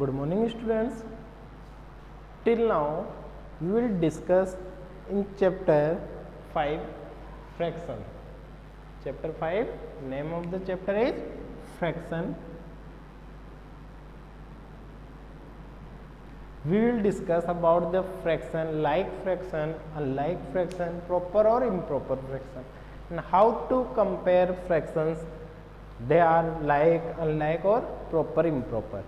Good morning students. Till now we will discuss in chapter 5 fraction. Chapter 5, name of the chapter is fraction. We will discuss about the fraction, like fraction, unlike fraction, proper or improper fraction, and how to compare fractions. They are like, unlike or proper, improper.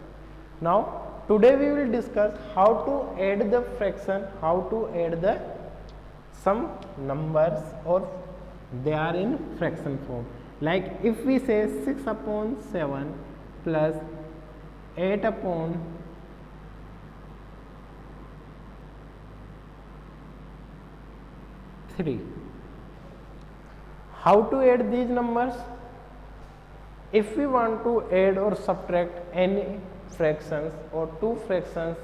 Now today we will discuss how to add the fraction, how to add the some numbers or they are in fraction form. Like if we say 6 upon 7 plus 8 upon 3. How to add these numbers? If we want to add or subtract any fractions or two fractions,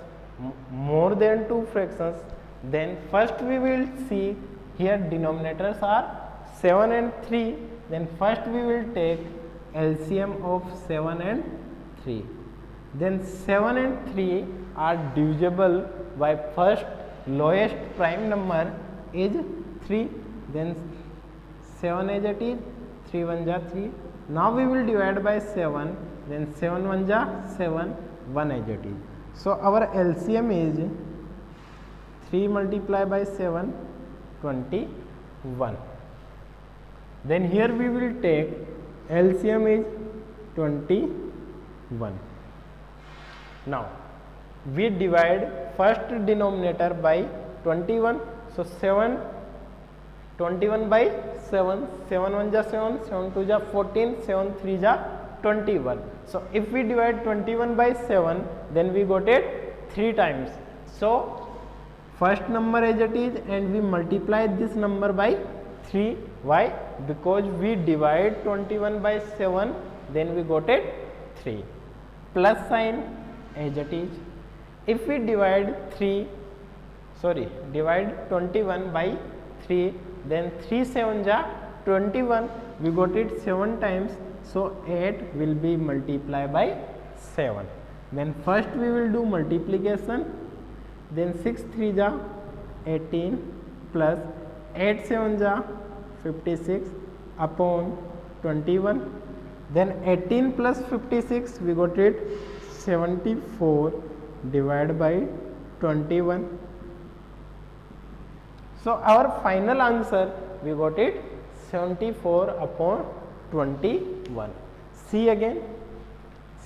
more than two fractions, then first we will see here denominators are 7 and 3. Then first we will take LCM of 7 and 3. Then 7 and 3 are divisible by first lowest prime number is 3. Then 7 as it is, 3 1 ja 3. Now we will divide by 7, then 7 1 ja 7, 1 as it is. So our LCM is 3 multiplied by 7, 21. Then here we will take LCM is 21. Now we divide first denominator by 21. So 21 by 7, 7 1 ja 7, 7 2 ja 14, 7 3 ja 21. So if we divide 21 by 7, then we got it 3 times. So first number as it is and we multiply this number by 3. Why? Because we divide 21 by 7, then we got it 3. Plus sign as it is. If we divide 21 by 3, then 3 7 ja 21, we got it 7 times. So 8 will be multiplied by 7. Then first we will do multiplication. Then 6 3 ja 18 plus 8 7 ja 56 upon 21. Then 18 plus 56 we got it 74 divided by 21. So our final answer we got it 74 upon 21. See again,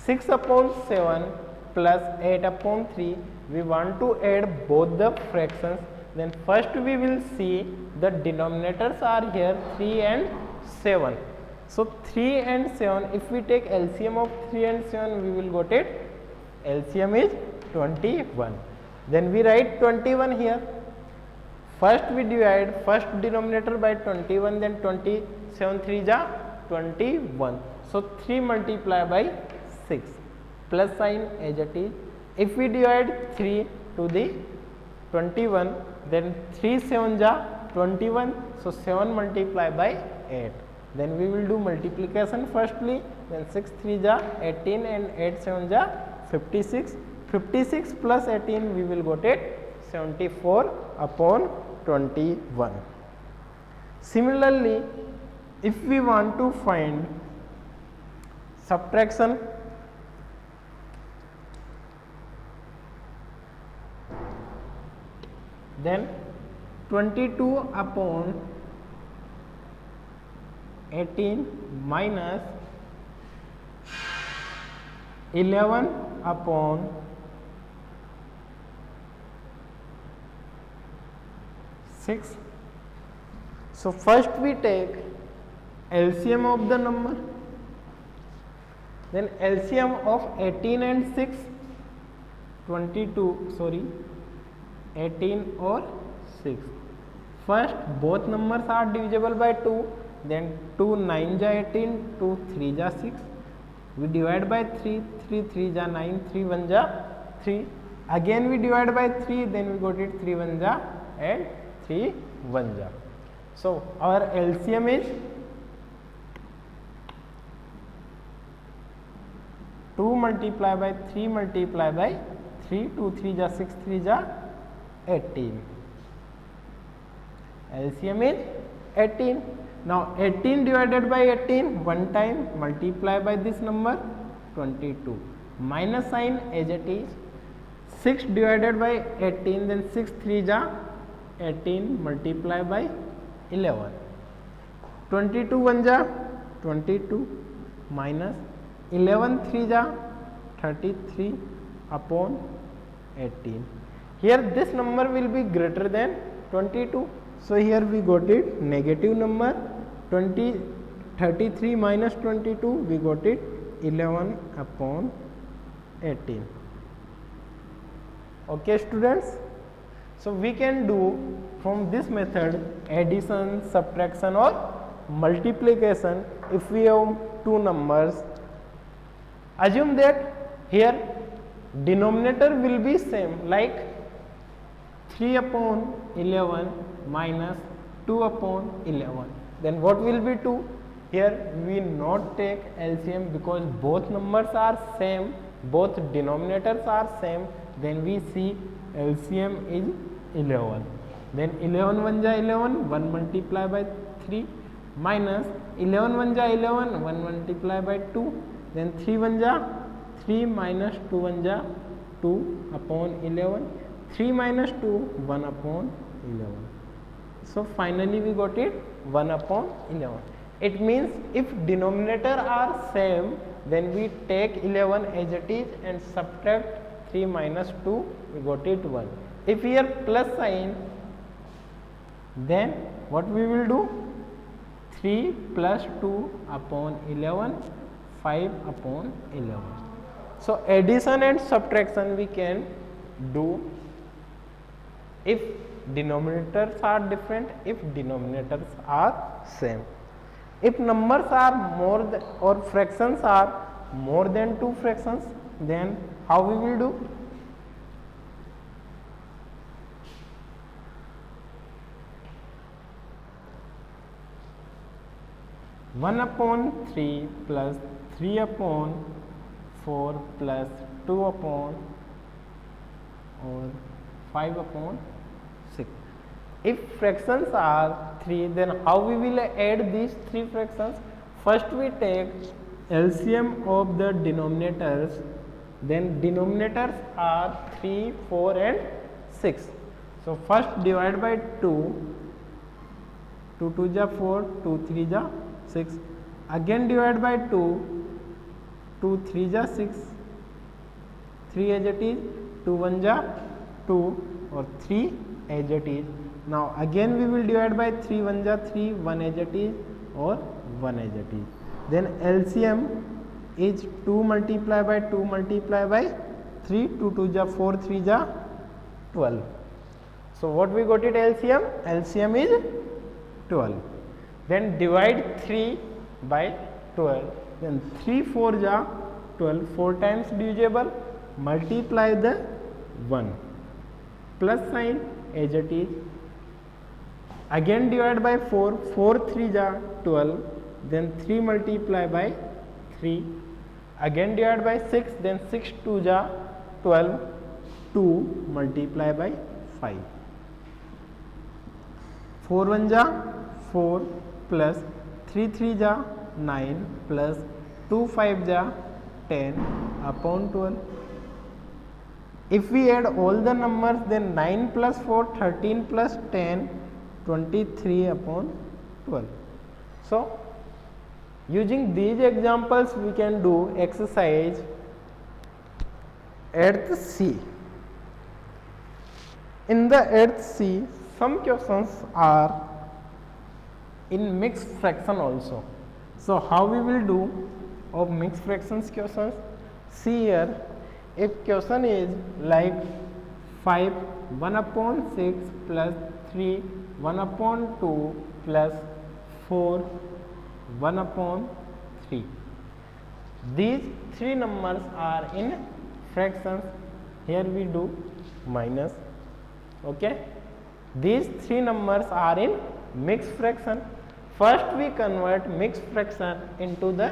6 upon 7 plus 8 upon 3. We want to add both the fractions. Then first we will see the denominators are here 3 and 7. So 3 and 7, if we take LCM of 3 and 7, we will got it LCM is 21. Then we write 21 here. First we divide first denominator by 21, then 27 3 ja 21. So 3 multiplied by 6 plus sign as it is. If we divide 3 to the 21, then 3 7 ja 21. So 7 multiplied by 8. Then we will do multiplication firstly. Then 6 3 ja 18 and 8 7 ja 56. 56 plus 18 we will got it 74 upon 21. Similarly, if we want to find subtraction, then 22 upon 18 minus 11 upon 6. So first we take LCM of the number, then LCM of 18 and 6, 18 or 6. First both numbers are divisible by 2, then 2 9 ja 18, 2 3 ja 6. We divide by 3, 3 3 ja 9, 3 1 ja 3. Again we divide by 3, then we got it 3 1 ja and 3 1 ja. So our LCM is 2 multiply by 3 multiply by 3, 2 3 ja 6, 3 ja 18. LCM is 18. Now 18 divided by 18, one time multiply by this number 22. Minus sign as it is. 6 divided by 18, then 6 3 ja 18 multiply by 11. 22 1 ja 22 minus 11 3 ja 33 upon 18. Here this number will be greater than 22. So here we got it negative number 33 minus 22, we got it 11 upon 18. Okay students, so we can do from this method addition, subtraction or multiplication if we have two numbers. Assume that here denominator will be same, like 3 upon 11 minus 2 upon 11. Then what will be 2? Here we not take LCM because both numbers are same, both denominators are same. Then we see LCM is 11. Then 11 1 ja 11, 1 multiply by 3 minus 11 1 ja 11, 1 multiply by 2. Then 3 1 ja 3 minus 2 1 ja 2 upon 11. 3 minus 2, 1 upon 11. So finally we got it 1 upon 11. It means if denominator are same, then we take 11 as it is and subtract 3 minus 2, we got it 1. If here plus sign, then what we will do? 3 plus 2 upon 11, 5 upon 11. So addition and subtraction we can do if denominators are different, if denominators are same. If numbers are more than, or fractions are more than 2 fractions, then how we will do? One upon 3 plus 3 upon 4 plus 2 upon or 5 upon 6. If fractions are 3, then how we will add these 3 fractions? First we take LCM of the denominators, then denominators are 3, 4 and 6. So first divide by 2, 2 2 ja 4, 2 3 ja 6. Again divide by 2, 2 3 ja 6, 3 as it is, 2 1 ja 2 or 3 as it is. Now again we will divide by 3 1 ja 3, 1 as it is or 1 as it is. Then LCM is 2 multiply by 2 multiply by 3, 2 2 ja 4, 3 ja 12. So what we got it LCM? LCM is 12. Then divide 3 by 12. Then 3 4 ja 12, 4 times divisible, multiply the 1, plus sign as it is. Again divide by 4, 4 3 ja 12, then 3 multiply by 3. Again divide by 6, then 6 2 ja 12, 2 multiply by 5. 4 1 ja 4 plus 3 3 ja 9 plus 2 5 ja 10 upon 12. If we add all the numbers, then 9 plus 4, 13 plus 10, 23 upon 12. So using these examples we can do exercise at C. In the at C, some questions are in mixed fraction also. So how we will do of mixed fractions questions? See here, if question is like 5 1 upon 6 plus 3 1 upon 2 plus 4 1 upon 3. These three numbers are in fractions. Here we do minus. Okay. These three numbers are in mixed fraction. First we convert mixed fraction into the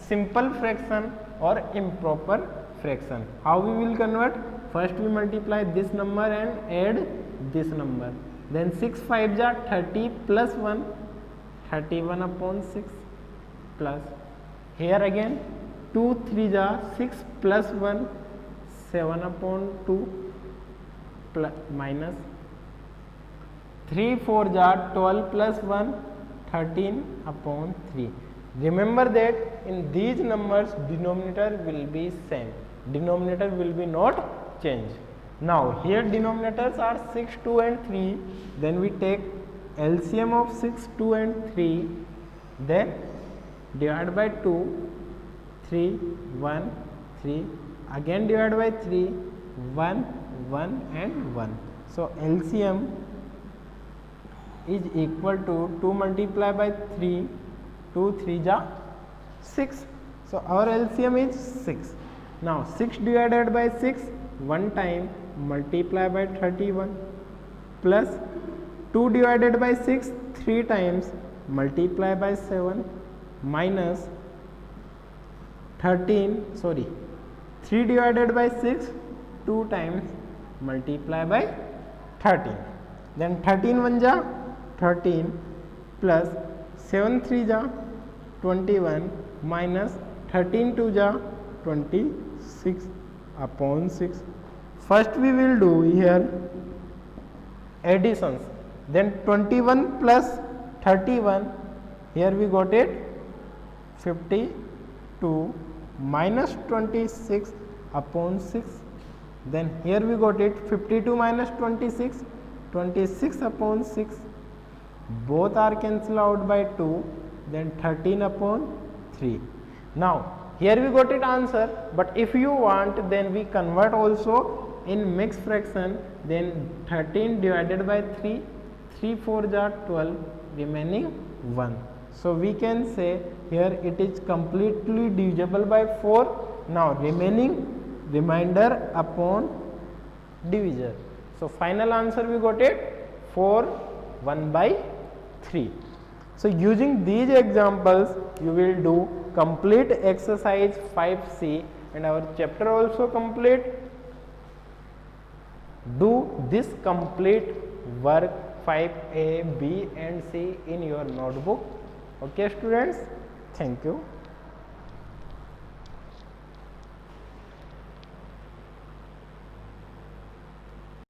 simple fraction or improper fraction. How we will convert? First we multiply this number and add this number. Then 6 5 ja 30 plus 1, 31 upon 6 plus. Here again 2 3 ja 6 plus 1, 7 upon 2 plus minus 3 4 ja 12 plus 1, 13 upon 3. Remember that in these numbers denominator will be same, denominator will be not change. Now here denominators are 6 2 and 3, then we take LCM of 6 2 and 3, then divide by 2, 3 1 3, again divide by 3, 1 1 and 1. So LCM is equal to 2 multiplied by 3, 2 3 ja 6. So our LCM is 6. Now 6 divided by 6 one time, multiply by 31, plus 2 divided by 6 3 times, multiply by 7, minus 3 divided by 6 2 times, multiply by 13. Then 13 1 ja 13 plus 7 3 ja 21 minus 13 2 ja 26 upon 6. First we will do here additions. Then 21 plus 31, here we got it 52 minus 26 upon 6. Then here we got it 52 minus 26, 26 upon 6. Both are cancelled out by 2, then 13 upon 3. Now here we got it answer, but if you want then we convert also in mixed fraction. Then 13 divided by 3, 3 4 ja 12, remaining 1. So we can say here it is completely divisible by 4. Now remainder upon divisor. So final answer we got it 4 1 by 3. So using these examples you will do complete exercise 5C and our chapter also complete. Do this complete work 5A, B and C in your notebook. Okay students, thank you.